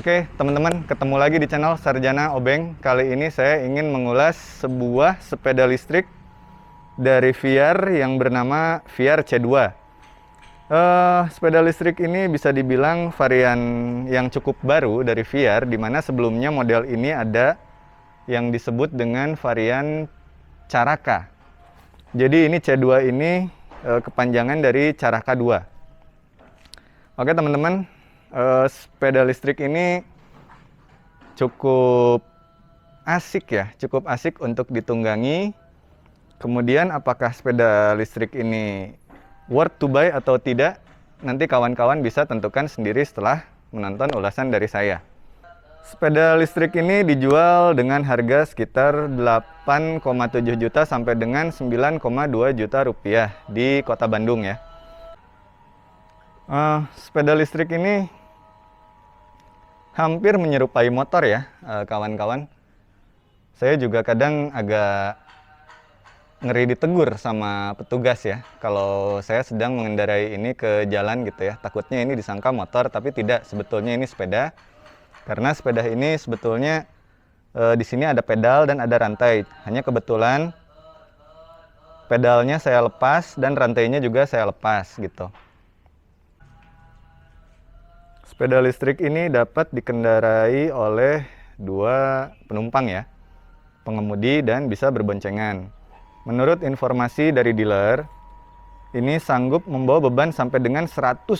Oke, teman-teman, ketemu lagi di channel Sarjana Obeng. Kali ini saya ingin mengulas sebuah sepeda listrik dari VR yang bernama VR C2. Sepeda listrik ini bisa dibilang varian yang cukup baru dari VR, di mana sebelumnya model ini ada yang disebut dengan varian Caraka. Jadi ini C2 ini kepanjangan dari Caraka 2. Oke teman-teman, sepeda listrik ini cukup asik untuk ditunggangi. Kemudian apakah sepeda listrik ini worth to buy atau tidak, nanti kawan-kawan bisa tentukan sendiri setelah menonton ulasan dari saya. Sepeda listrik ini dijual dengan harga sekitar 8,7 juta sampai dengan 9,2 juta rupiah di Kota Bandung ya. Sepeda listrik ini hampir menyerupai motor ya, kawan-kawan. Saya juga kadang agak ngeri ditegur sama petugas ya, kalau saya sedang mengendarai ini ke jalan gitu ya. Takutnya ini disangka motor, tapi tidak, sebetulnya ini sepeda. Karena sepeda ini sebetulnya di sini ada pedal dan ada rantai. Hanya kebetulan pedalnya saya lepas dan rantainya juga saya lepas gitu. Sepeda listrik ini dapat dikendarai oleh dua penumpang ya, pengemudi dan bisa berboncengan. Menurut informasi dari dealer, ini sanggup membawa beban sampai dengan 180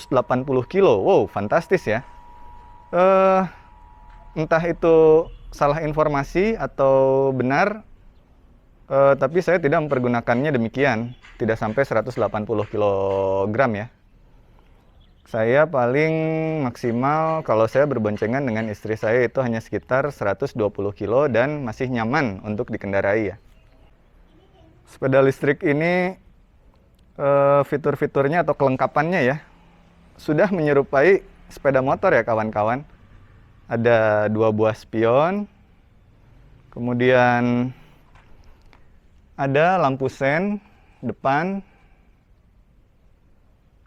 kilo. Wow, fantastis ya. Entah itu salah informasi atau benar, tapi saya tidak mempergunakannya demikian. Tidak sampai 180 kg ya. Saya paling maksimal kalau saya berboncengan dengan istri saya itu hanya sekitar 120 kilo dan masih nyaman untuk dikendarai ya. Sepeda listrik ini fitur-fiturnya atau kelengkapannya ya sudah menyerupai sepeda motor ya kawan-kawan. Ada 2 buah spion, kemudian ada lampu sen depan,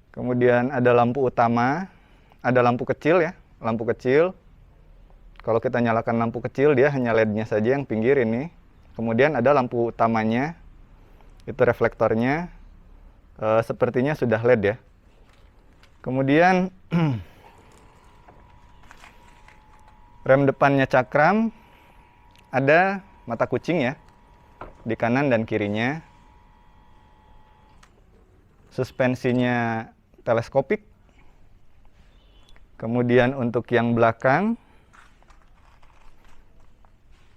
kemudian ada lampu utama, ada lampu kecil ya, lampu kecil. Kalau kita nyalakan lampu kecil, dia hanya LED-nya saja yang pinggir ini. Kemudian ada lampu utamanya, itu reflektornya, sepertinya sudah LED ya. Kemudian rem depannya cakram, ada mata kucing ya, di kanan dan kirinya. Suspensinya teleskopik. Kemudian untuk yang belakang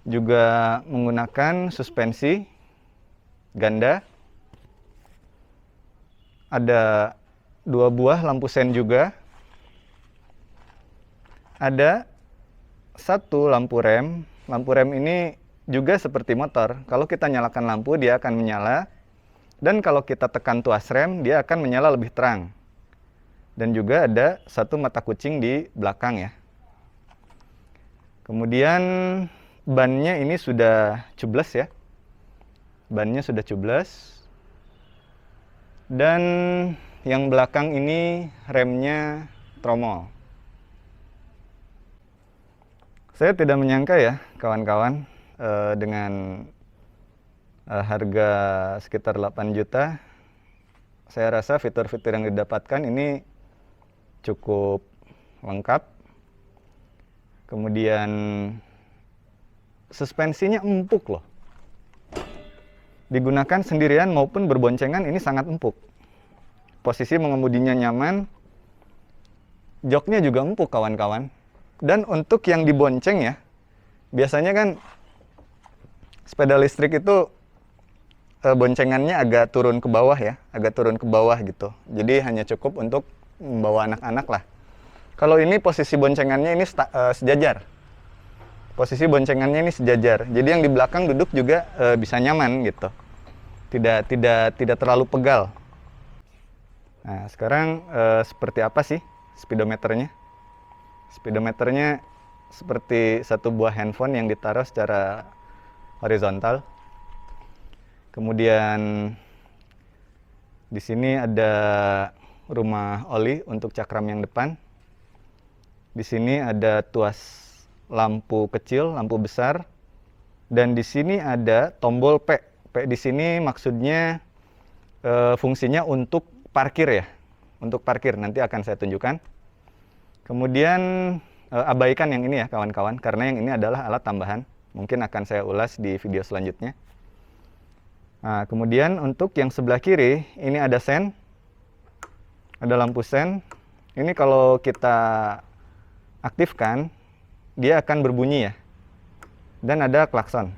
juga menggunakan suspensi ganda. Ada 2 buah lampu sen juga. Ada 1 lampu rem. Lampu rem ini juga seperti motor. Kalau kita nyalakan lampu, dia akan menyala. Dan kalau kita tekan tuas rem, dia akan menyala lebih terang. Dan juga ada 1 mata kucing di belakang ya. Kemudian bannya ini sudah tubeless ya. Bannya sudah tubeless. Dan yang belakang ini remnya tromol. Saya tidak menyangka ya kawan-kawan, dengan harga sekitar 8 juta, saya rasa fitur-fitur yang didapatkan ini cukup lengkap. Kemudian suspensinya empuk loh. Digunakan sendirian maupun berboncengan ini sangat empuk. Posisi mengemudinya nyaman, joknya juga empuk kawan-kawan. Dan untuk yang dibonceng ya, biasanya kan sepeda listrik itu boncengannya agak turun ke bawah ya, agak turun ke bawah gitu. Jadi hanya cukup untuk membawa anak-anak lah. Kalau ini posisi boncengannya ini sejajar. Posisi boncengannya ini sejajar. Jadi yang di belakang duduk juga bisa nyaman gitu. Tidak terlalu pegal. Nah, sekarang seperti apa sih speedometernya? Speedometernya seperti 1 buah handphone yang ditaruh secara horizontal. Kemudian di sini ada rumah oli untuk cakram yang depan. Di sini ada tuas lampu kecil, lampu besar, dan di sini ada tombol P. P di sini maksudnya fungsinya untuk parkir ya, untuk parkir. Nanti akan saya tunjukkan. Kemudian abaikan yang ini ya kawan-kawan, karena yang ini adalah alat tambahan. Mungkin akan saya ulas di video selanjutnya. Nah, kemudian untuk yang sebelah kiri, ini ada sen, ada lampu sen. Ini kalau kita aktifkan, dia akan berbunyi ya. Dan ada klakson.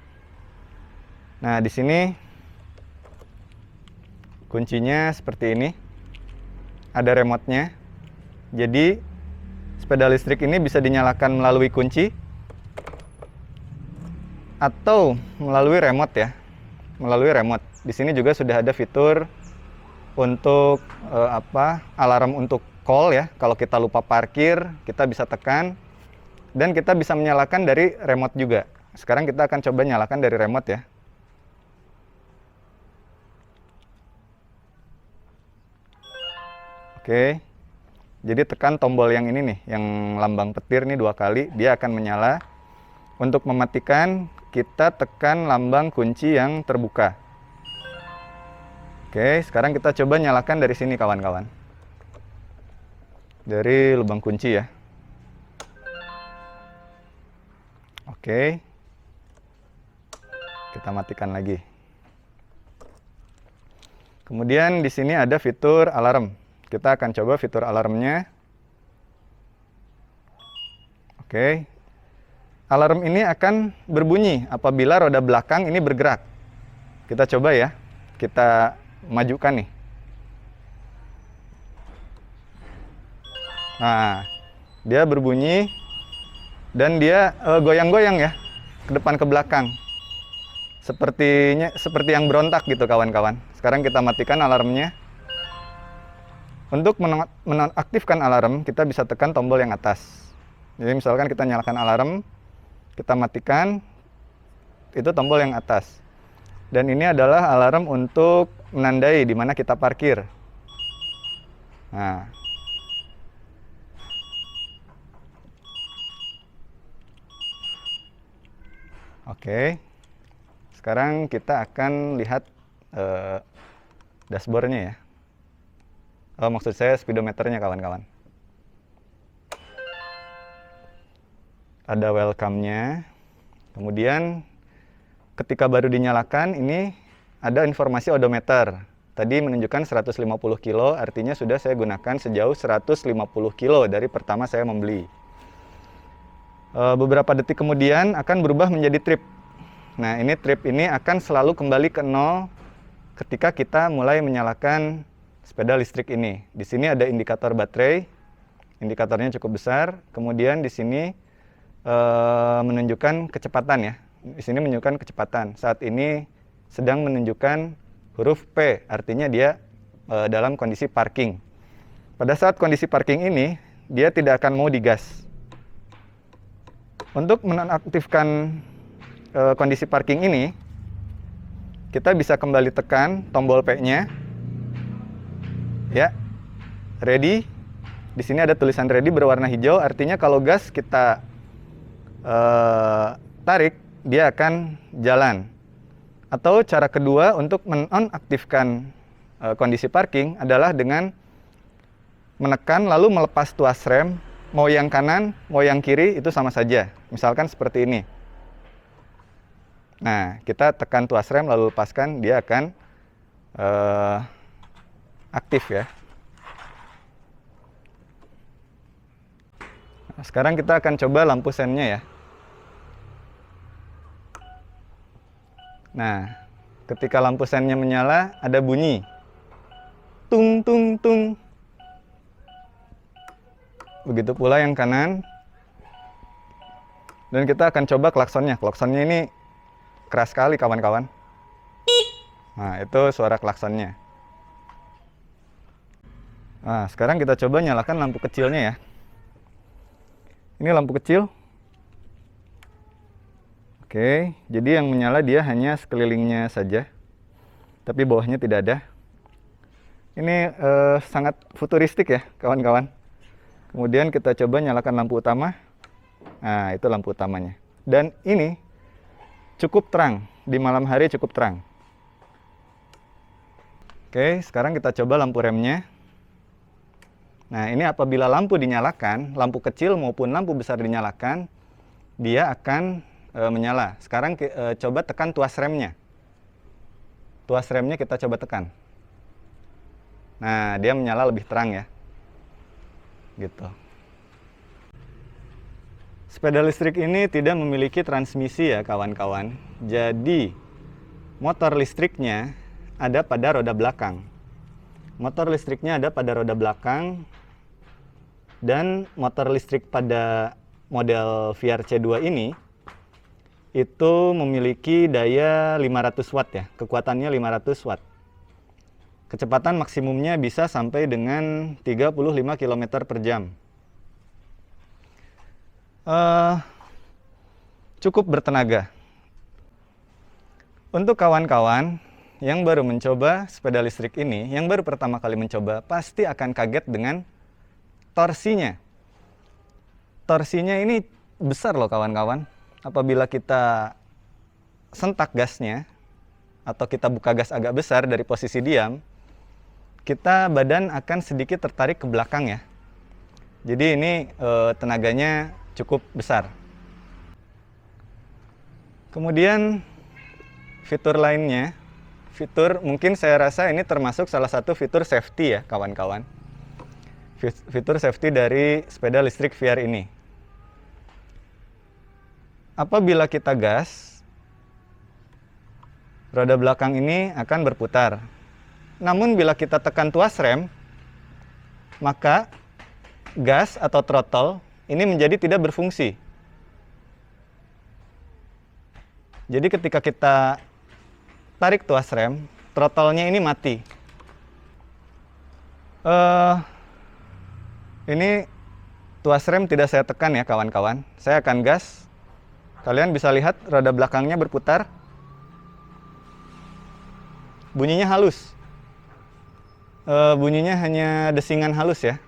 Nah, di sini kuncinya seperti ini. Ada remote-nya. Jadi, sepeda listrik ini bisa dinyalakan melalui kunci atau melalui remote ya. Melalui remote. Di sini juga sudah ada fitur untuk alarm untuk call ya. Kalau kita lupa parkir, kita bisa tekan dan kita bisa menyalakan dari remote juga. Sekarang kita akan coba nyalakan dari remote ya. Oke. Jadi tekan tombol yang ini nih, yang lambang petir nih 2 kali, dia akan menyala. Untuk mematikan, kita tekan lambang kunci yang terbuka. Oke, sekarang kita coba nyalakan dari sini kawan-kawan. Dari lubang kunci ya. Oke. Kita matikan lagi. Kemudian di sini ada fitur alarm. Kita akan coba fitur alarmnya. Oke. Alarm ini akan berbunyi apabila roda belakang ini bergerak. Kita coba ya. Kita majukan nih. Nah, dia berbunyi dan dia goyang-goyang ya ke depan ke belakang. Seperti yang berontak gitu kawan-kawan. Sekarang kita matikan alarmnya. Untuk menonaktifkan alarm, kita bisa tekan tombol yang atas. Jadi misalkan kita nyalakan alarm, kita matikan, itu tombol yang atas. Dan ini adalah alarm untuk menandai di mana kita parkir. Nah. Oke. Sekarang kita akan lihat dashboardnya ya. Maksud saya speedometernya kawan-kawan. Ada welcome-nya. Kemudian ketika baru dinyalakan ini ada informasi odometer. Tadi menunjukkan 150 kilo, artinya sudah saya gunakan sejauh 150 kilo dari pertama saya membeli. Beberapa detik kemudian akan berubah menjadi trip. Nah, ini trip ini akan selalu kembali ke 0 ketika kita mulai menyalakan sepeda listrik ini. Di sini ada indikator baterai, indikatornya cukup besar. Kemudian di sini menunjukkan kecepatan ya. Di sini menunjukkan kecepatan. Saat ini sedang menunjukkan huruf P, artinya dia dalam kondisi parking. Pada saat kondisi parking ini, dia tidak akan mau digas. Untuk menonaktifkan kondisi parking ini, kita bisa kembali tekan tombol P-nya. Ya, ready. Di sini ada tulisan ready berwarna hijau, artinya kalau gas kita tarik, dia akan jalan. Atau cara kedua untuk menonaktifkan kondisi parking adalah dengan menekan lalu melepas tuas rem, mau yang kanan, mau yang kiri itu sama saja. Misalkan seperti ini. Nah, kita tekan tuas rem lalu lepaskan, dia akan aktif ya. Nah, sekarang kita akan coba lampu sennya ya. Nah, ketika lampu sennya menyala, ada bunyi. Tung, tung, tung. Begitu pula yang kanan. Dan kita akan coba klaksonnya. Klaksonnya ini keras sekali kawan-kawan. Nah, itu suara klaksonnya. Nah, sekarang kita coba nyalakan lampu kecilnya ya. Ini lampu kecil. Oke, jadi yang menyala dia hanya sekelilingnya saja. Tapi bawahnya tidak ada. Ini sangat futuristik ya, kawan-kawan. Kemudian kita coba nyalakan lampu utama. Nah, itu lampu utamanya. Dan ini cukup terang, di malam hari cukup terang. Oke, sekarang kita coba lampu remnya. Nah, ini apabila lampu dinyalakan, lampu kecil maupun lampu besar dinyalakan, dia akan menyala. Sekarang coba tekan tuas remnya. Tuas remnya kita coba tekan. Nah, dia menyala lebih terang ya. Gitu. Sepeda listrik ini tidak memiliki transmisi ya kawan-kawan. Jadi motor listriknya ada pada roda belakang. Motor listriknya ada pada roda belakang. Dan motor listrik pada model VRC2 ini itu memiliki daya 500 watt ya. Kekuatannya 500 watt. Kecepatan maksimumnya bisa sampai dengan 35 km per jam. Cukup bertenaga. Untuk kawan-kawan yang baru mencoba sepeda listrik ini, yang baru pertama kali mencoba, pasti akan kaget dengan torsinya. Torsinya ini besar loh kawan-kawan. Apabila kita sentak gasnya, atau kita buka gas agak besar dari posisi diam, kita badan akan sedikit tertarik ke belakang ya. Jadi ini tenaganya cukup besar. Kemudian fitur lainnya, fitur mungkin saya rasa ini termasuk salah satu fitur safety ya kawan-kawan. Fitur safety dari sepeda listrik VR ini. Apabila kita gas, roda belakang ini akan berputar. Namun bila kita tekan tuas rem, maka gas atau throttle ini menjadi tidak berfungsi. Jadi ketika kita tarik tuas rem, throttle-nya ini mati. Ini tuas rem tidak saya tekan ya kawan-kawan. Saya akan gas. Kalian bisa lihat roda belakangnya berputar. Bunyinya halus. Bunyinya hanya desingan halus ya.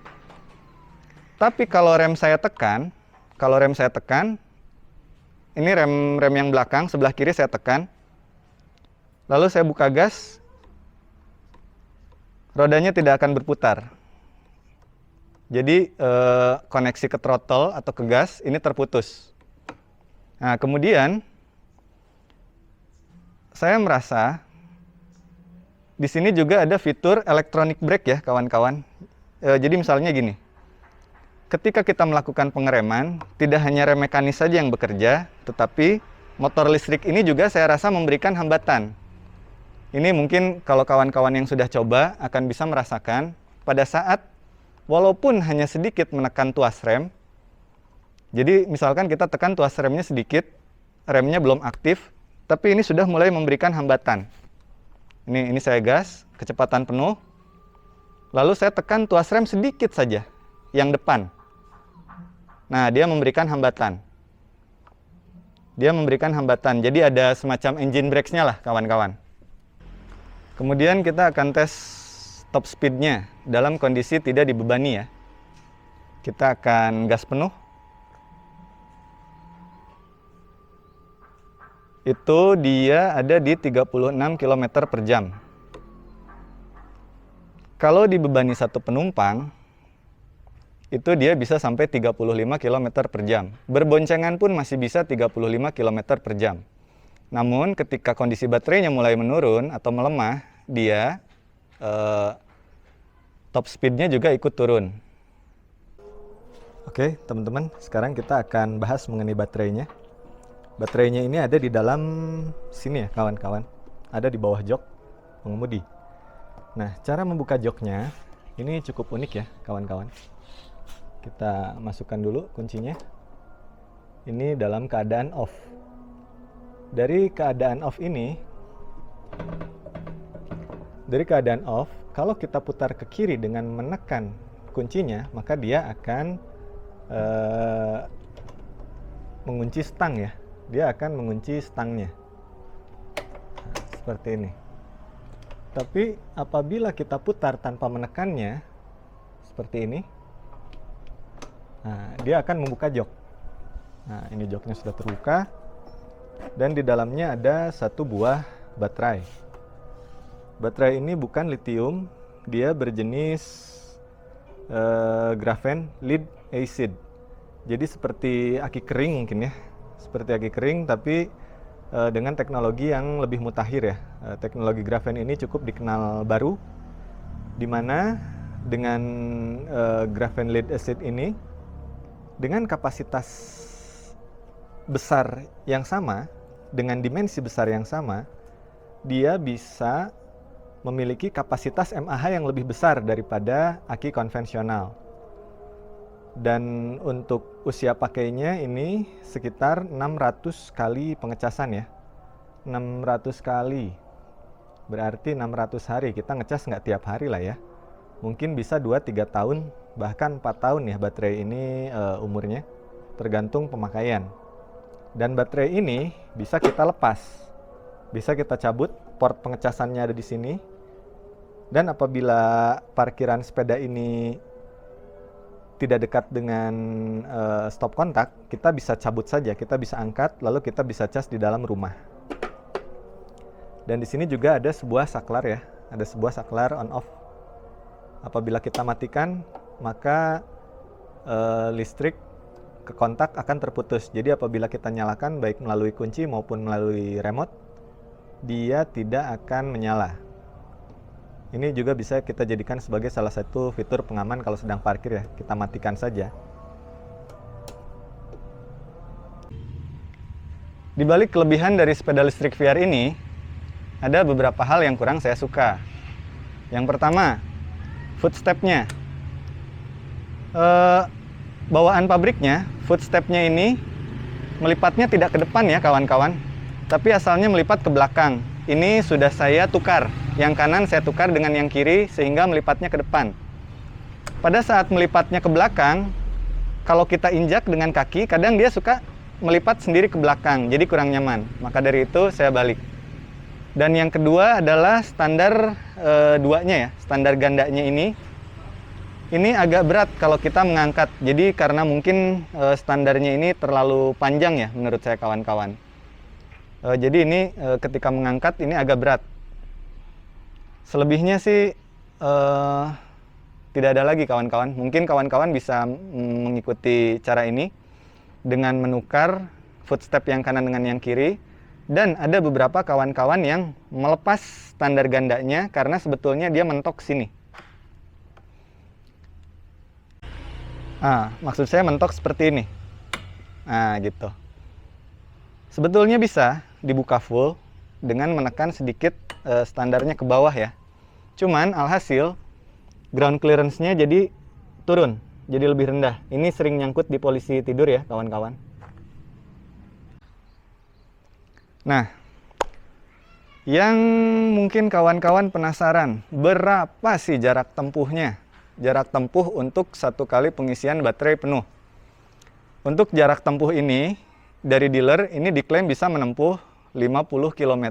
Tapi kalau rem saya tekan, ini rem yang belakang, sebelah kiri saya tekan. Lalu saya buka gas, rodanya tidak akan berputar. Jadi koneksi ke throttle atau ke gas ini terputus. Nah, kemudian saya merasa di sini juga ada fitur electronic brake ya kawan-kawan. Jadi misalnya gini, ketika kita melakukan pengereman, tidak hanya rem mekanis saja yang bekerja, tetapi motor listrik ini juga saya rasa memberikan hambatan. Ini mungkin kalau kawan-kawan yang sudah coba akan bisa merasakan pada saat walaupun hanya sedikit menekan tuas rem. Jadi misalkan kita tekan tuas remnya sedikit, remnya belum aktif, tapi ini sudah mulai memberikan hambatan. Ini saya gas, kecepatan penuh. Lalu saya tekan tuas rem sedikit saja, yang depan. Nah, dia memberikan hambatan. Jadi ada semacam engine brakes-nya lah, kawan-kawan. Kemudian kita akan tes top speed-nya dalam kondisi tidak dibebani ya. Kita akan gas penuh. Itu dia ada di 36 km per jam. Kalau dibebani satu penumpang, itu dia bisa sampai 35 km per jam. Berboncengan pun masih bisa 35 km per jam. Namun ketika kondisi baterainya mulai menurun atau melemah, dia top speed-nya juga ikut turun. Oke, teman-teman, sekarang kita akan bahas mengenai baterainya. Baterainya ini ada di dalam sini ya, kawan-kawan. Ada di bawah jok pengemudi. Nah, cara membuka joknya ini cukup unik ya, kawan-kawan. Kita masukkan dulu kuncinya. Ini dalam keadaan off. Dari keadaan off ini, kalau kita putar ke kiri dengan menekan kuncinya, maka dia akan mengunci stang ya. Dia akan mengunci stangnya. Seperti ini. Tapi apabila kita putar tanpa menekannya, seperti ini, Nah, dia akan membuka jok. Nah, ini joknya sudah terbuka. Dan di dalamnya ada satu buah baterai. Baterai ini bukan lithium, dia berjenis graphene lead acid. Jadi seperti aki kering mungkin ya. Seperti aki kering tapi dengan teknologi yang lebih mutakhir ya. Teknologi graphene ini cukup dikenal baru, di mana dengan graphene lead acid ini dengan kapasitas besar yang sama, dengan dimensi besar yang sama, dia bisa memiliki kapasitas mAh yang lebih besar daripada aki konvensional. Dan untuk usia pakainya ini sekitar 600 kali pengecasan ya. 600 kali. Berarti 600 hari. Kita ngecas nggak tiap hari lah ya. Mungkin bisa 2-3 tahun, bahkan 4 tahun ya baterai ini umurnya. Tergantung pemakaian. Dan baterai ini bisa kita lepas. Bisa kita cabut, port pengecasannya ada di sini. Dan apabila parkiran sepeda ini tidak dekat dengan stop kontak, kita bisa cabut saja, kita bisa angkat, lalu kita bisa cas di dalam rumah. Dan di sini juga ada sebuah saklar ya, ada sebuah saklar on off. Apabila kita matikan, maka listrik ke kontak akan terputus. Jadi apabila kita nyalakan baik melalui kunci maupun melalui remote, dia tidak akan menyala. Ini juga bisa kita jadikan sebagai salah satu fitur pengaman kalau sedang parkir ya. Kita matikan saja. Di balik kelebihan dari sepeda listrik VR ini, ada beberapa hal yang kurang saya suka. Yang pertama, footstep-nya. Bawaan pabriknya, footstep-nya ini melipatnya tidak ke depan ya kawan-kawan, tapi asalnya melipat ke belakang. Ini sudah saya tukar. Yang kanan saya tukar dengan yang kiri sehingga melipatnya ke depan. Pada saat melipatnya ke belakang, kalau kita injak dengan kaki, kadang dia suka melipat sendiri ke belakang, jadi kurang nyaman. Maka dari itu saya balik. Dan yang kedua adalah standar duanya ya, standar gandanya ini. Ini agak berat kalau kita mengangkat. Jadi karena mungkin standarnya ini terlalu panjang ya menurut saya kawan-kawan. Jadi ini ketika mengangkat ini agak berat. Selebihnya sih tidak ada lagi kawan-kawan. Mungkin kawan-kawan bisa mengikuti cara ini dengan menukar footstep yang kanan dengan yang kiri. Dan ada beberapa kawan-kawan yang melepas standar gandanya karena sebetulnya dia mentok sini. Maksud saya mentok seperti ini. Gitu. Sebetulnya bisa dibuka full dengan menekan sedikit standarnya ke bawah ya. Cuman alhasil ground clearance-nya jadi turun, jadi lebih rendah. Ini sering nyangkut di polisi tidur ya kawan-kawan. Nah, yang mungkin kawan-kawan penasaran, berapa sih jarak tempuhnya? Jarak tempuh untuk satu kali pengisian baterai penuh. Untuk jarak tempuh ini, dari dealer ini diklaim bisa menempuh 50 km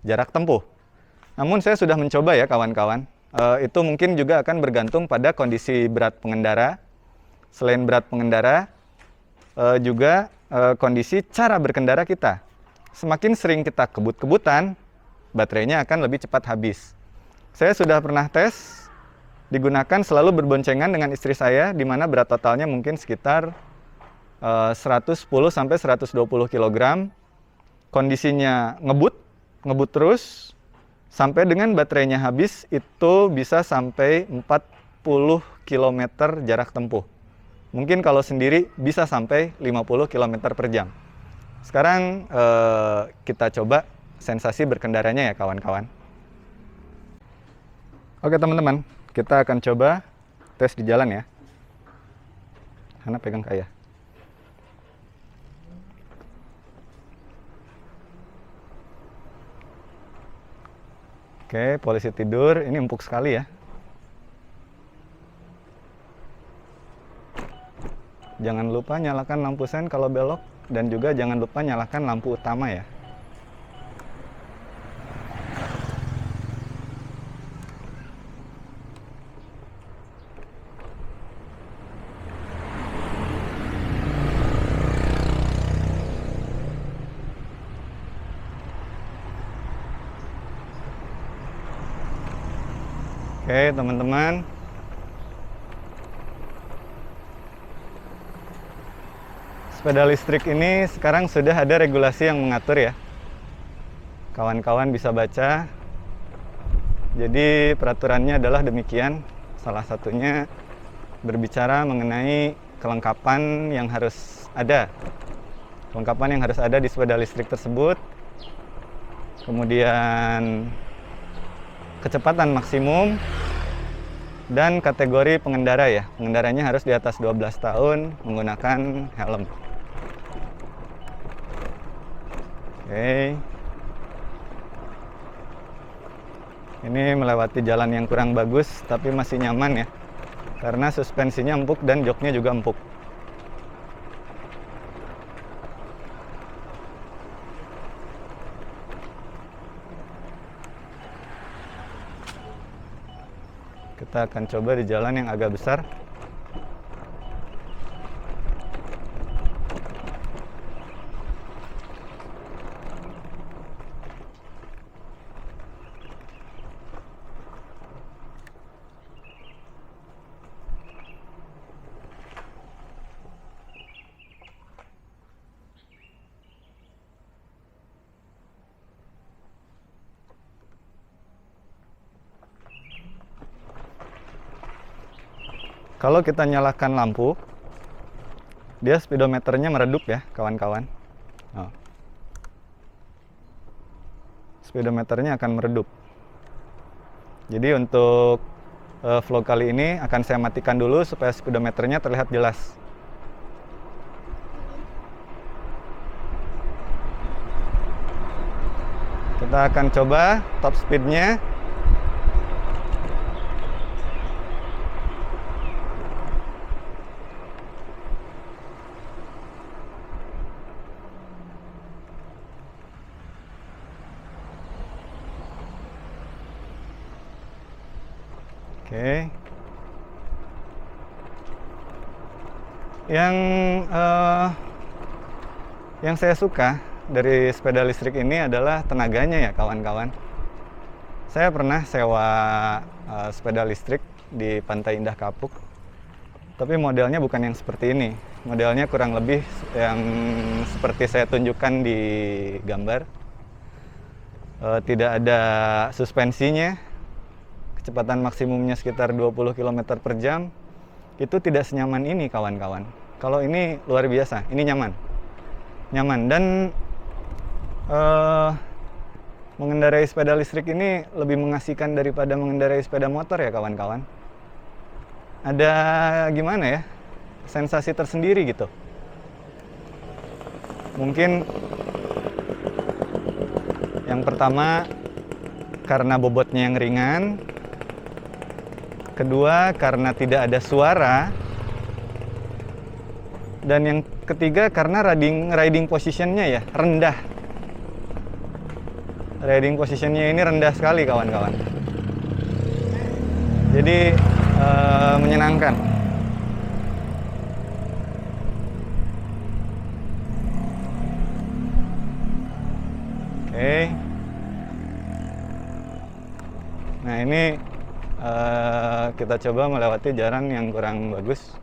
jarak tempuh. Namun saya sudah mencoba ya kawan-kawan. Itu mungkin juga akan bergantung pada kondisi berat pengendara. Selain berat pengendara, juga kondisi cara berkendara kita. Semakin sering kita kebut-kebutan, baterainya akan lebih cepat habis. Saya sudah pernah tes, digunakan selalu berboncengan dengan istri saya, di mana berat totalnya mungkin sekitar 110-120 kg. Kondisinya ngebut terus, sampai dengan baterainya habis, itu bisa sampai 40 km jarak tempuh. Mungkin kalau sendiri bisa sampai 50 km per jam. Sekarang kita coba sensasi berkendaranya ya kawan-kawan. Oke teman-teman, kita akan coba tes di jalan ya. Hana pegang kaya. Oke, polisi tidur. Ini empuk sekali ya. Jangan lupa nyalakan lampu sen kalau belok. Dan juga jangan lupa nyalakan lampu utama ya. Oke, teman-teman. Sepeda listrik ini sekarang sudah ada regulasi yang mengatur ya. Kawan-kawan bisa baca. Jadi peraturannya adalah demikian. Salah satunya berbicara mengenai kelengkapan yang harus ada. Kelengkapan yang harus ada di sepeda listrik tersebut. Kemudian kecepatan maksimum dan kategori pengendara ya. Pengendaranya harus di atas 12 tahun menggunakan helm. Oke. Ini melewati jalan yang kurang bagus tapi masih nyaman ya. Karena suspensinya empuk dan joknya juga empuk. Kita akan coba di jalan yang agak besar. Kalau kita nyalakan lampu, dia speedometernya meredup ya, kawan-kawan. Oh. Speedometernya akan meredup. Jadi untuk vlog kali ini akan saya matikan dulu supaya speedometernya terlihat jelas. Kita akan coba top speednya. Oke. Yang saya suka dari sepeda listrik ini adalah tenaganya ya kawan-kawan. Saya pernah sewa sepeda listrik di Pantai Indah Kapuk. Tapi modelnya bukan yang seperti ini. Modelnya kurang lebih yang seperti saya tunjukkan di gambar. Tidak ada suspensinya. Kecepatan maksimumnya sekitar 20 km per jam. Itu tidak senyaman ini kawan-kawan. Kalau ini luar biasa, ini nyaman. Nyaman dan mengendarai sepeda listrik ini lebih mengasihkan daripada mengendarai sepeda motor ya kawan-kawan. Ada gimana ya, sensasi tersendiri gitu. Mungkin yang pertama karena bobotnya yang ringan. Kedua, karena tidak ada suara. Dan yang ketiga, karena riding positionnya ya, rendah. Riding positionnya ini rendah sekali, kawan-kawan. Jadi, menyenangkan. Oke. Nah, ini kita coba melewati jalan yang kurang bagus.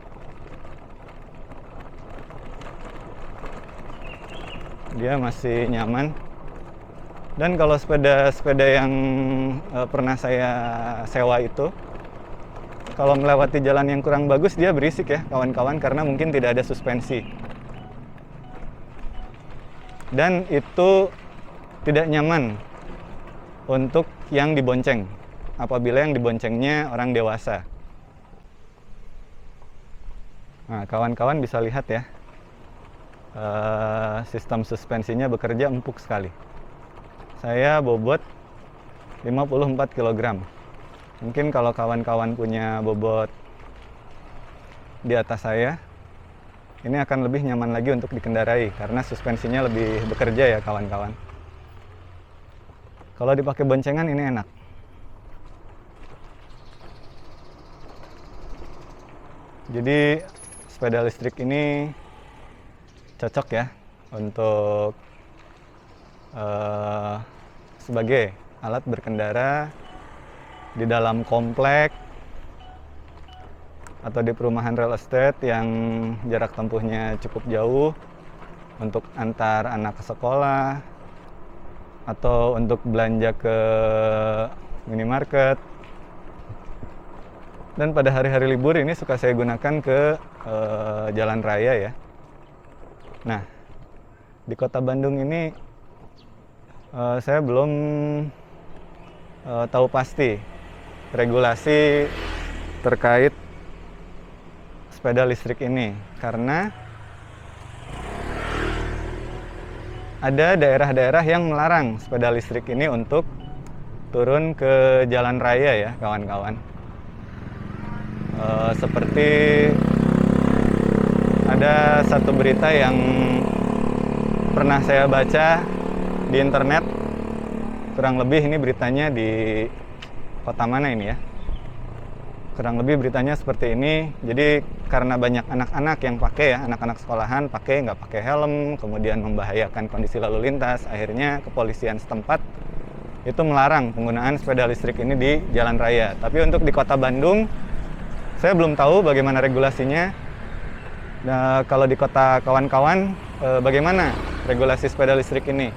Dia masih nyaman. Dan kalau sepeda-sepeda yang pernah saya sewa itu, kalau melewati jalan yang kurang bagus dia berisik ya kawan-kawan, karena mungkin tidak ada suspensi. Dan itu tidak nyaman untuk yang dibonceng. Apabila yang diboncengnya orang dewasa. Nah, kawan-kawan bisa lihat ya, sistem suspensinya bekerja empuk sekali. Saya bobot 54 kg. Mungkin kalau kawan-kawan punya bobot di atas saya, ini akan lebih nyaman lagi untuk dikendarai karena suspensinya lebih bekerja ya kawan-kawan. Kalau dipakai boncengan ini enak. Jadi sepeda listrik ini cocok ya untuk sebagai alat berkendara di dalam komplek atau di perumahan real estate yang jarak tempuhnya cukup jauh untuk antar anak ke sekolah atau untuk belanja ke minimarket. Dan pada hari-hari libur ini suka saya gunakan ke jalan raya ya. Nah, di kota Bandung ini saya belum tahu pasti regulasi terkait sepeda listrik ini, karena ada daerah-daerah yang melarang sepeda listrik ini untuk turun ke jalan raya ya kawan-kawan. Seperti ada satu berita yang pernah saya baca di internet, kurang lebih ini beritanya di kota mana ini ya, kurang lebih beritanya seperti ini. Jadi karena banyak anak-anak yang pakai ya, anak-anak sekolahan nggak pakai helm, kemudian membahayakan kondisi lalu lintas, akhirnya kepolisian setempat itu melarang penggunaan sepeda listrik ini di jalan raya. Tapi untuk di kota Bandung, saya belum tahu bagaimana regulasinya. Nah, kalau di kota kawan-kawan, bagaimana regulasi sepeda listrik ini?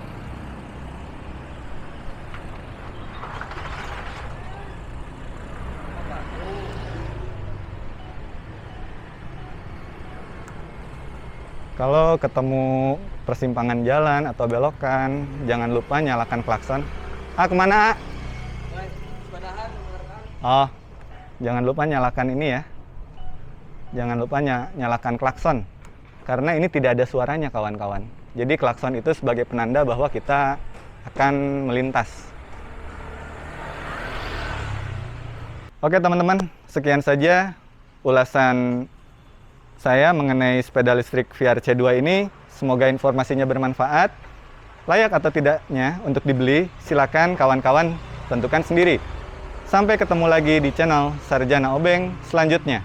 Kalau ketemu persimpangan jalan atau belokan, jangan lupa nyalakan klakson. Kemana? Oh, jangan lupa nyalakan ini ya. Jangan lupa nyalakan klakson. Karena ini tidak ada suaranya kawan-kawan. Jadi klakson itu sebagai penanda bahwa kita akan melintas. Oke teman-teman, sekian saja ulasan saya mengenai sepeda listrik VRC2 ini. Semoga informasinya bermanfaat. Layak atau tidaknya untuk dibeli, silakan kawan-kawan tentukan sendiri. Sampai ketemu lagi di channel Sarjana Obeng selanjutnya.